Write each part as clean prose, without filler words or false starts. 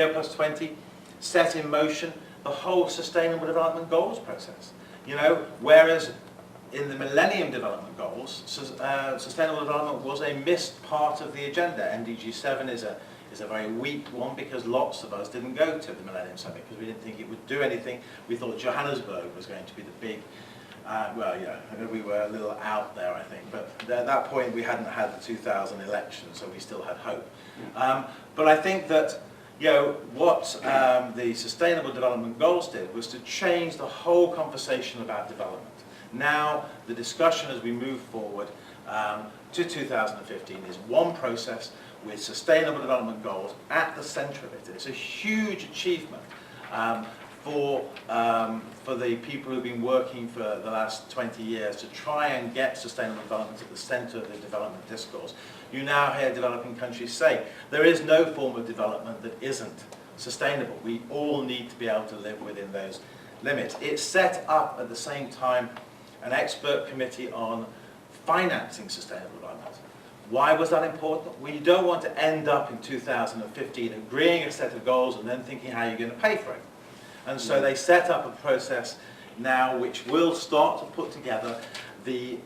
Rio Plus 20 set in motion the whole Sustainable Development Goals process. You know, whereas in the Millennium Development Goals, sustainable development was a missed part of the agenda. MDG 7 is a very weak one because lots of us didn't go to the Millennium Summit because we didn't think it would do anything. We thought Johannesburg was going to be the big, well, yeah, we were a little out there, I think. But at that point, we hadn't had the 2000 election, so we still had hope. But I think that, you know, what the Sustainable Development Goals did was to change the whole conversation about development. Now, the discussion as we move forward to 2015 is one process with Sustainable Development Goals at the centre of it. It's a huge achievement for the people who've been working for the last 20 years to try and get sustainable development at the centre of the development discourse. You now hear developing countries say there is no form of development that isn't sustainable. We all need to be able to live within those limits. It set up at the same time an expert committee on financing sustainable development. Why was that important? Well, you don't want to end up in 2015 agreeing a set of goals and then thinking how you're going to pay for it. And so they set up a process now which will start to put together the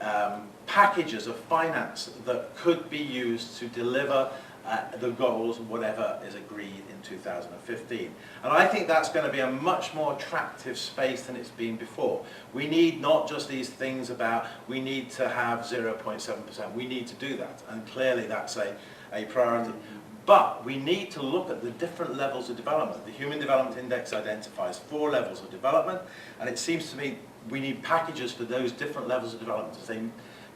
packages of finance that could be used to deliver the goals, whatever is agreed in 2015. And I think that's going to be a much more attractive space than it's been before. We need not just these things about, we need to have 0.7%, we need to do that, and clearly that's a priority. But we need to look at the different levels of development. The Human Development Index identifies 4 levels of development, and it seems to me we need packages for those different levels of development. As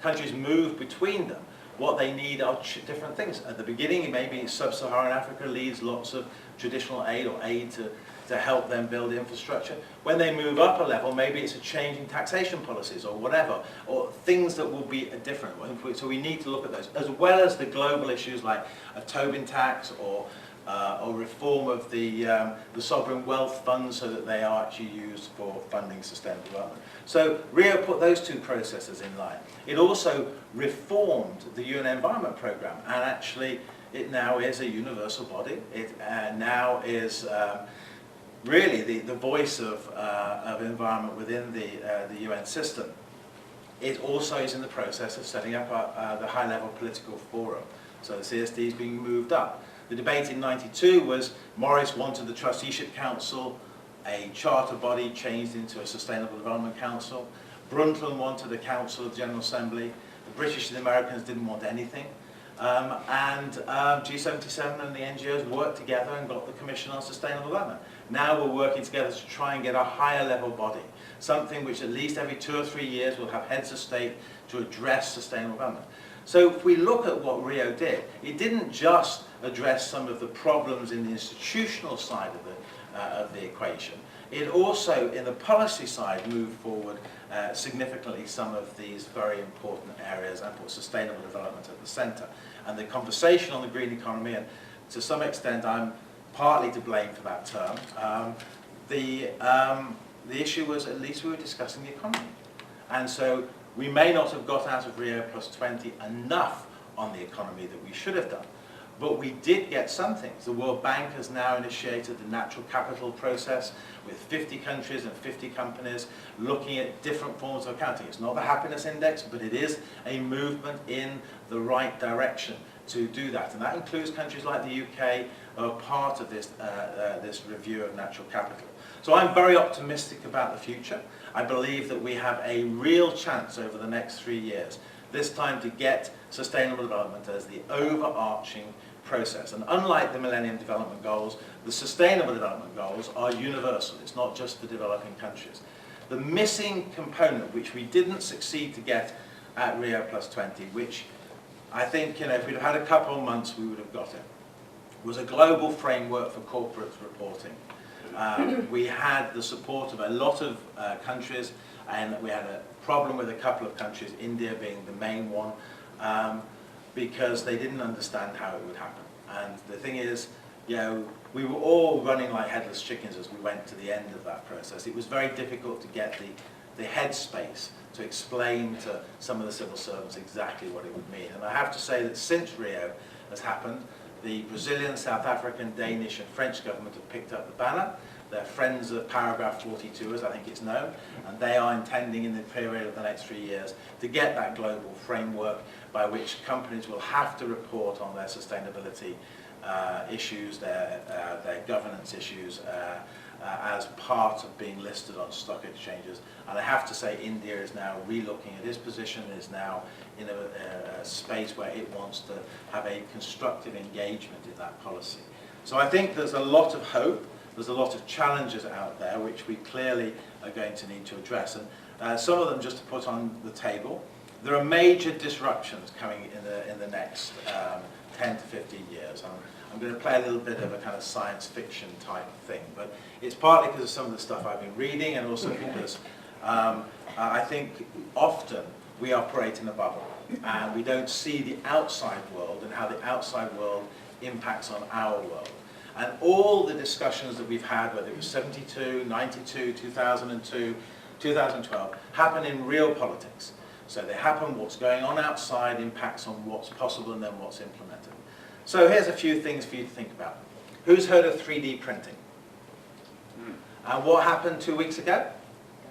countries move between them, what they need are different things. At the beginning, maybe sub-Saharan Africa needs lots of traditional aid or aid to help them build infrastructure. When they move up a level, maybe it's a change in taxation policies or whatever, or things that will be different. So we need to look at those, as well as the global issues like a Tobin tax or reform of the sovereign wealth funds so that they are actually used for funding sustainable development. So Rio put those 2 processes in line. It also reformed the UN Environment Programme, and actually it now is a universal body. It now is really the voice of environment within the UN system. It also is in the process of setting up the high-level political forum. So the CSD is being moved up. The debate in '92 was Morris wanted the Trusteeship Council, a charter body changed into a Sustainable Development Council. Brundtland wanted a Council of the General Assembly. The British and the Americans didn't want anything. And G77 and the NGOs worked together and got the Commission on Sustainable Development. Now we're working together to try and get a higher level body, something which at least every 2 or 3 years will have heads of state to address sustainable development. So if we look at what Rio did, it didn't just address some of the problems in the institutional side of the equation. It also, in the policy side, moved forward significantly some of these very important areas and put sustainable development at the centre. And the conversation on the green economy, and to some extent I'm partly to blame for that term, the issue was at least we were discussing the economy. And so we may not have got out of Rio Plus 20 enough on the economy that we should have done. But we did get some things. The World Bank has now initiated the natural capital process with 50 countries and 50 companies looking at different forms of accounting. It's not the happiness index, but it is a movement in the right direction to do that. And that includes countries like the UK who are part of this, this review of natural capital. So I'm very optimistic about the future. I believe that we have a real chance over the next 3 years, this time to get sustainable development as the overarching process. And unlike the Millennium Development Goals, the Sustainable Development Goals are universal. It's not just for developing countries. The missing component, which we didn't succeed to get at Rio Plus 20, which I think, if we'd have had a couple of months, we would have got it, was a global framework for corporate reporting. We had the support of a lot of countries, and we had a problem with a couple of countries, India being the main one, because they didn't understand how it would happen. And the thing is, we were all running like headless chickens as we went to the end of that process. It was very difficult to get the headspace to explain to some of the civil servants exactly what it would mean. And I have to say that since Rio has happened, The Brazilian, South African, Danish and French government have picked up the banner. They're friends of paragraph 42, as I think it's known, and they are intending in the period of the next 3 years to get that global framework by which companies will have to report on their sustainability issues, their governance issues, as part of being listed on stock exchanges. And I have to say India is now re-looking at its position, is now in a space where it wants to have a constructive engagement in that policy. So I think there's a lot of hope, there's a lot of challenges out there which we clearly are going to need to address. And some of them just to put on the table. There are major disruptions coming in the next 10 to 15 years. I'm going to play a little bit of a kind of science fiction type thing, but it's partly because of some of the stuff I've been reading, and also because I think often we operate in a bubble and we don't see the outside world and how the outside world impacts on our world. And all the discussions that we've had, whether it was 72, 92, 2002, 2012, happen in real politics. So they happen, what's going on outside impacts on what's possible and then what's implemented. So here's a few things for you to think about. Who's heard of 3D printing? And what happened 2 weeks ago?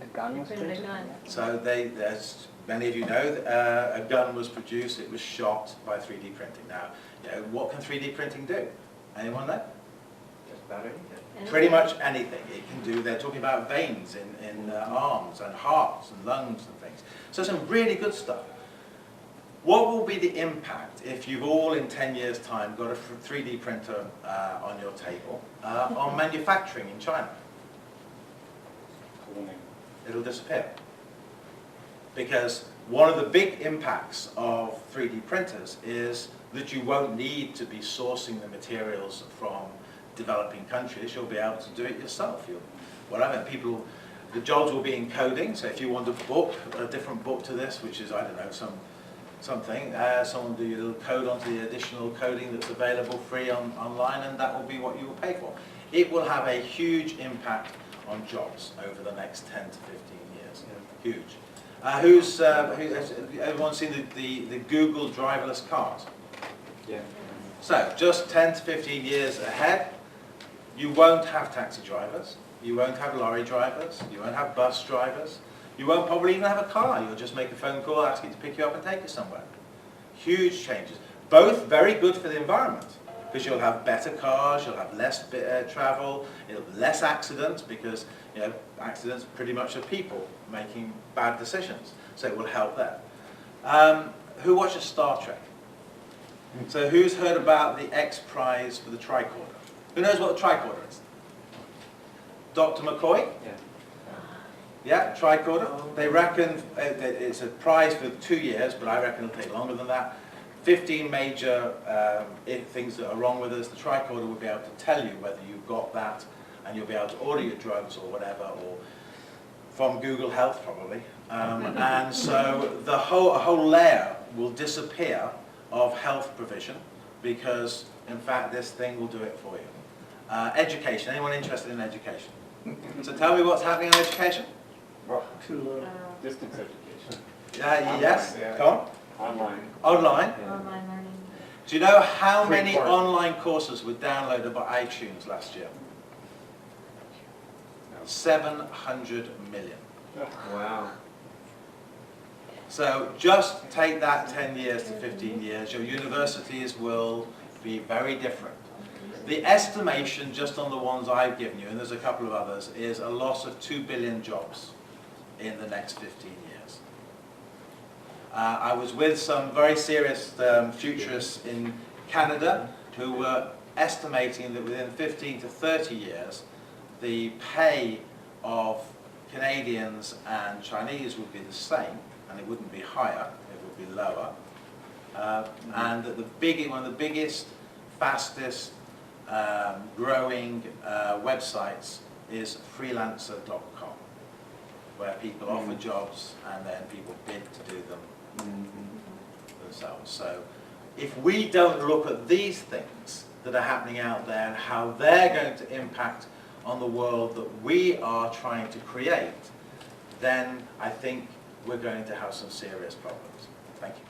A gun was printed. So as many of you know, a gun was produced, it was shot by 3D printing. Now, you know, what can 3D printing do? Anyone know? Just about anything. Pretty much anything it can do. They're talking about veins in arms and hearts and lungs and things. So some really good stuff. What will be the impact if you've all in 10 years' time got a 3D printer on your table on manufacturing in China? It'll disappear. Because one of the big impacts of 3D printers is that you won't need to be sourcing the materials from developing countries. You'll be able to do it yourself. Whatever, people, the jobs will be in coding. So if you want a different book to this, which is, I don't know, something, someone do your little code onto the additional coding that's available free online, and that will be what you will pay for. It will have a huge impact on jobs over the next 10 to 15 years. Yeah. Huge. Has everyone seen the Google driverless cars? Yeah. So just 10 to 15 years ahead, you won't have taxi drivers, you won't have lorry drivers, you won't have bus drivers, you won't probably even have a car. You'll just make a phone call, ask it to pick you up and take you somewhere. Huge changes. Both very good for the environment, because you'll have better cars, you'll have less travel, you'll have less accidents, because accidents pretty much are people making bad decisions. So it will help there. Who watches Star Trek? So who's heard about the X Prize for the tricorder? Who knows what the tricorder is? Dr. McCoy? Yeah. Yeah, tricorder. They reckon it's a prize for 2 years, but I reckon it'll take longer than that. 15 major things that are wrong with us. The tricorder will be able to tell you whether you've got that, and you'll be able to order your drugs or whatever, or from Google Health probably. And so a whole layer will disappear of health provision, because in fact this thing will do it for you. Education. Anyone interested in education? So tell me what's happening in education. Distance education. Yes. Yeah. Come on. Online. Online. Yeah. Online learning. Do you know how Free many course. online courses were downloaded by iTunes last year? 700 million. Wow. So just take that 10 years to 15 years, your universities will be very different. The estimation, just on the ones I've given you, and there's a couple of others, is a loss of 2 billion jobs in the next 15 years. I was with some very serious futurists in Canada who were estimating that within 15 to 30 years, the pay of Canadians and Chinese would be the same, and it wouldn't be higher, it would be lower. And that one of the biggest, fastest growing websites is freelancer.com, where people offer jobs and then people bid to do them themselves. So if we don't look at these things that are happening out there and how they're going to impact on the world that we are trying to create, then I think we're going to have some serious problems. Thank you.